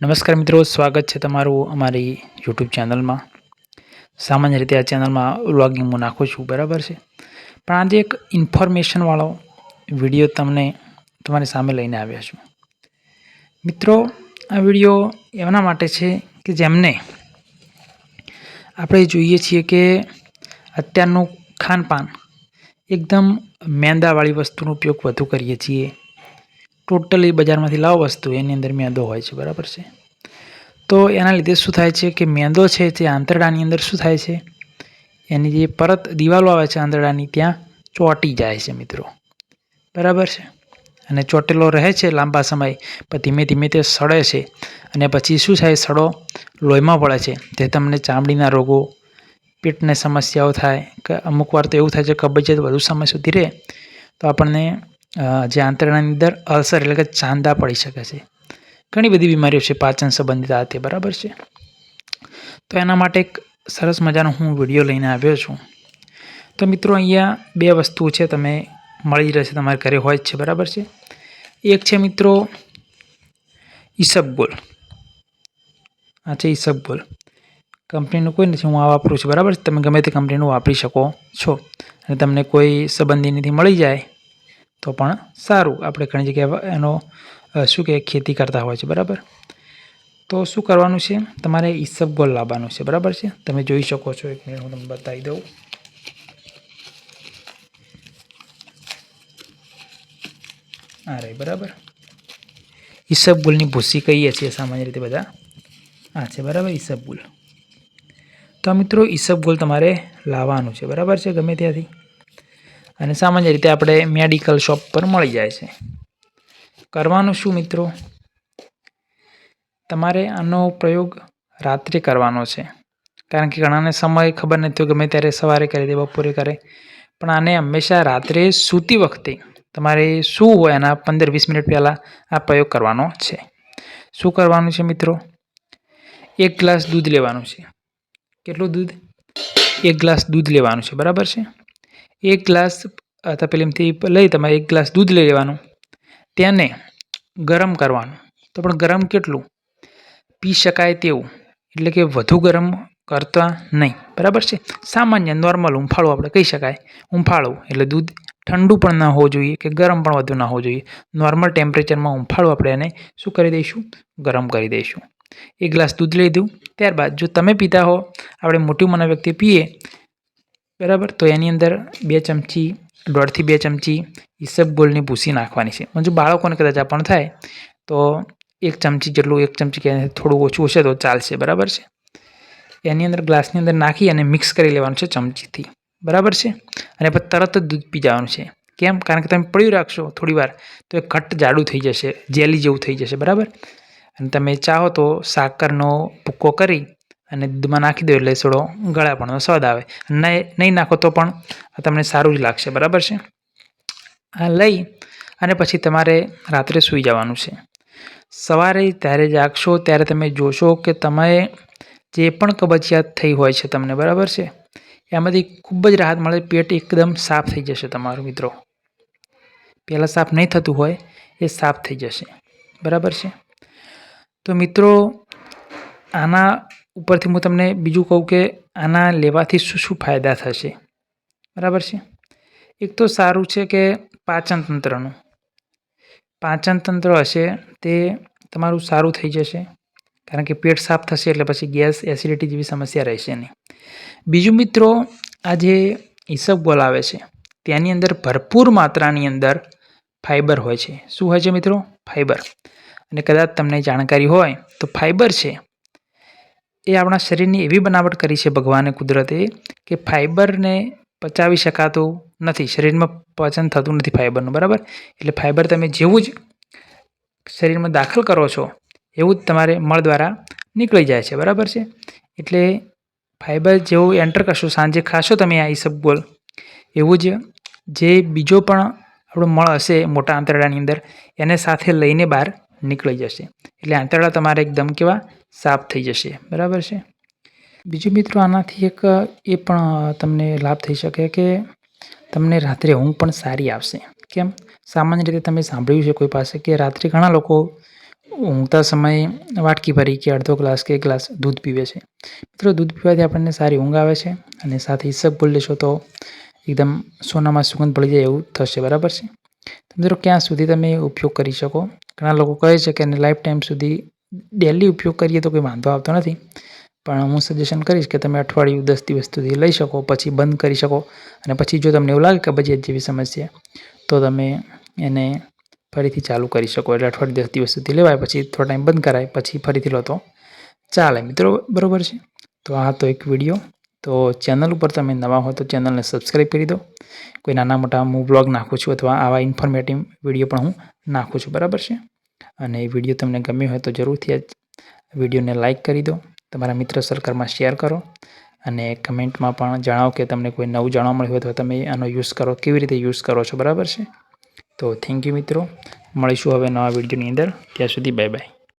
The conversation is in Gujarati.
નમસ્કાર મિત્રો, સ્વાગત છે તમારું અમારી યુટ્યુબ ચેનલમાં। સામાન્ય રીતે આ ચેનલમાં વ્લોગિંગ હું નાખું છું, બરાબર છે। પણ આજે એક ઇન્ફોર્મેશનવાળો વિડીયો તમારી સામે લઈને આવ્યા છું। મિત્રો, આ વિડીયો એમના માટે છે કે જેમને આપણે જોઈએ છીએ કે અત્યારનું ખાનપાન એકદમ મેંદાવાળી વસ્તુનો ઉપયોગ વધુ કરીએ છીએ। ટોટલી બજારમાંથી લાવો વસ્તુ, એની અંદર મેંદો હોય છે, બરાબર છે। તો એના લીધે શું થાય છે કે મેંદો છે તે આંતરડાની અંદર શું થાય છે, એની જે પરત દિવાલો આવે છે આંતરડાની, ત્યાં ચોંટી જાય છે મિત્રો, બરાબર છે। અને ચોંટેલો રહે છે લાંબા સમય, પણ ધીમે ધીમે તે સડે છે અને પછી શું થાય, સડો લોહીમાં પડે છે, તે તમને ચામડીના રોગો, પેટની સમસ્યાઓ થાય કે અમુક વાર તો એવું થાય છે કબજિયાત વધુ સમય સુધી રહે તો આપણને જે આંતરડાની અંદર અલ્સર એટલે કે ચાંદા પડી શકે છે। ઘણી બધી બીમારીઓ છે પાચન સંબંધિત આ તે, બરાબર છે। તો એના માટે એક સરસ મજાનો હું વિડીયો લઈને આવ્યો છું। તો મિત્રો, અહીંયા બે વસ્તુઓ છે, તમે મળી રહેશે, તમારે ઘરે હોય જ છે, બરાબર છે। એક છે મિત્રો ઈસબગોલ, આ છે ઈસબગોલ। કંપનીનું કોઈ નથી, હું આ વાપરું છું, બરાબર છે। તમે ગમે તે કંપનીનું વાપરી શકો છો અને તમને કોઈ સંબંધીથી મળી જાય તો પણ સારું। આપણે ઘણી જગ્યાએ એનો શું કે ખેતી કરતા હોય છે, બરાબર। તો શું કરવાનું છે, તમારે ઈસબગોલ લાવવાનું છે, બરાબર છે। તમે જોઈ શકો છો, એક મિનિટ હું તમને બતાવી દઉં। આ રહી, બરાબર। ઈસબગોલની ભૂસી કહીએ છીએ સામાન્ય રીતે બધા, આ છે, બરાબર, ઈસબગોલ। તો મિત્રો, ઈસબગોલ તમારે લાવવાનું છે, બરાબર છે, ગમે ત્યાંથી। અને સામાન્ય રીતે આપણે મેડિકલ શોપ પર મળી જાય છે। કરવાનું શું મિત્રો, તમારે આનો પ્રયોગ રાત્રે કરવાનો છે, કારણ કે ઘણાને સમય ખબર નથી, ગમે ત્યારે સવારે કરે દે, બપોરે કરે, પણ આને હંમેશા રાત્રે સૂતી વખતે તમારે શું હોય એના 15-20 મિનિટ પહેલાં આ પ્રયોગ કરવાનો છે। શું કરવાનું છે મિત્રો, 1 ગ્લાસ દૂધ લેવાનું છે। કેટલું દૂધ? 1 ગ્લાસ દૂધ લેવાનું છે, બરાબર છે। 1 ગ્લાસ તપેલીમાંથી લઈ તમારે 1 ગ્લાસ દૂધ લઈ લેવાનું, તેને ગરમ કરવાનું। તો પણ ગરમ કેટલું? પી શકાય તેવું, એટલે કે વધુ ગરમ કરતા નહીં, બરાબર છે। સામાન્ય નોર્મલ હુંફાળું આપણે કહી શકાય, હુંફાળું એટલે દૂધ ઠંડુ પણ ના હોવું જોઈએ કે ગરમ પણ વધુ ના હોવું જોઈએ, નોર્મલ ટેમ્પરેચરમાં હુંફાળું આપણે એને શું કરી દઈશું, ગરમ કરી દઈશું। 1 ગ્લાસ દૂધ લઈ લીધું, ત્યારબાદ જો તમે પીતા હો, આપણે મોટી ઉંમરના વ્યક્તિ પીએ, બરાબર, તો એની અંદર 2 ચમચી, 1.5 થી 2 ચમચી ઈસબગોલની ભૂસી નાખવાની છે। જો બાળકોને કદાચ આ પણ થાય તો 1 ચમચી જેટલું, 1 ચમચી કે થોડું ઓછું હશે તો ચાલશે, બરાબર છે। એની અંદર ગ્લાસની અંદર નાખી અને મિક્સ કરી લેવાનું છે ચમચીથી, બરાબર છે। અને પછી તરત જ દૂધ પી જવાનું છે। કેમ? કારણ કે તમે પડ્યું રાખશો થોડી વાર તો એ ઘટ્ટ જાડું થઈ જશે, જેલી જેવું થઈ જશે, બરાબર। અને તમે ચાહો તો સાકરનો ભૂક્કો કરી અને દૂધમાં નાખી દો એટલે થોડો ગળાપણનો સ્વાદ આવે, નહીં નાખો તો પણ તમને સારું જ લાગશે, બરાબર છે। આ લઈ અને પછી તમારે રાત્રે સૂઈ જવાનું છે। સવારે ત્યારે જાગશો ત્યારે તમે જોશો કે તમે જે પણ કબજિયાત થઈ હોય છે તમને, બરાબર છે, એમાંથી ખૂબ જ રાહત મળે, પેટ એકદમ સાફ થઈ જશે તમારું મિત્રો। પહેલાં સાફ નહીં થતું હોય એ સાફ થઈ જશે, બરાબર છે। તો મિત્રો, આના ઉપરથી હું તમને બીજું કહું કે આના લેવાથી શું શું ફાયદા થશે, બરાબર છે। એક તો સારું છે કે પાચનતંત્રનું, પાચનતંત્ર હશે તે તમારું સારું થઈ જશે, કારણ કે પેટ સાફ થશે એટલે પછી ગેસ, એસિડિટી જેવી સમસ્યા રહેશે નહીં। બીજું મિત્રો, આ જે ઈસબગોલ આવે છે તેની અંદર ભરપૂર માત્રાની અંદર ફાઇબર હોય છે। શું હોય છે મિત્રો? ફાઇબર। અને કદાચ તમને જાણકારી હોય તો ફાઇબર છે એ આપણા શરીરની એવી બનાવટ કરી છે ભગવાને, કુદરતે, કે ફાઇબરને પચાવી શકાતું નથી, શરીરમાં પાચન થતું નથી ફાઇબરનું, બરાબર। એટલે ફાઇબર તમે જેવું જ શરીરમાં દાખલ કરો છો એવું જ તમારે મળ દ્વારા નીકળી જાય છે, બરાબર છે। એટલે ફાઇબર જેવું એન્ટર કરશો, સાંજે ખાશો તમે આ ઈસબગોલ, એવું જ જે બીજો પણ આપણો મળ હશે મોટા આંતરડાની અંદર, એને સાથે લઈને બહાર નીકળી જશે, એટલે આંતરડા તમારે એકદમ કેવા, સાફ થઈ જશે, બરાબર છે। બીજું મિત્રો, આનાથી એક એ પણ તમને લાભ થઈ શકે કે તમને રાત્રે ઊંઘ પણ સારી આવશે। કેમ? સામાન્ય રીતે તમે સાંભળ્યું છે કોઈ પાસે કે રાત્રે ઘણા લોકો ઊંઘતા સમયે વાટકી ભરી કે અડધો ગ્લાસ કે 1 ગ્લાસ દૂધ પીવે છે. મિત્રો દૂધ પીવાથી આપણને સારી ઊંઘ આવે છે અને સાથે ઈસબગુલ લેશો તો એકદમ સોનામાં સુગંધ પડી જાય એવું થશે. બરાબર છે. તો મિત્રો ક્યાં સુધી તમે ઉપયોગ કરી શકો? ઘણા લોકો કહે છે કે લાઈફ ટાઈમ સુધી ડેલી ઉપયોગ કરીએ તો કોઈ વાંધો આવતો નથી, પણ હું સજેશન કરીશ કે તમે અઠવાડિયું 10 દિવસ સુધી લઈ શકો, પછી બંધ કરી શકો અને પછી જો તમને એવું લાગે કે કબજિયાત જેવી સમસ્યા તો તમે એને ફરીથી ચાલુ કરી શકો. એટલે અઠવાડિયું 10 દિવસ સુધી લેવાય, પછી થોડો ટાઈમ બંધ કરાય, પછી ફરીથી લો તો ચાલે મિત્રો. બરાબર છે. તો આ તો એક વિડીયો. તો ચેનલ ઉપર તમે નવા હો તો ચેનલને સબસ્ક્રાઈબ કરી દો. કોઈ નાના મોટા હું બ્લોગ નાખું છું અથવા આવા ઇન્ફોર્મેટિવ વિડીયો પણ હું નાખું છું. બરાબર છે. અને એ વિડીયો તમને ગમ્યો હોય તો જરૂરથી આ વિડીયોને લાઇક કરી દો, તમારા મિત્ર સર્કલમાં શેર કરો અને કમેન્ટમાં પણ જણાવો કે તમને કોઈ નવું જાણવા મળ્યું હોય તો તમે આનો યુઝ કરો, કેવી રીતે યુઝ કરો છો. બરાબર છે. તો થેન્ક યુ મિત્રો. મળીશું હવે નવા વિડીયોની અંદર. ત્યાં સુધી બાય બાય.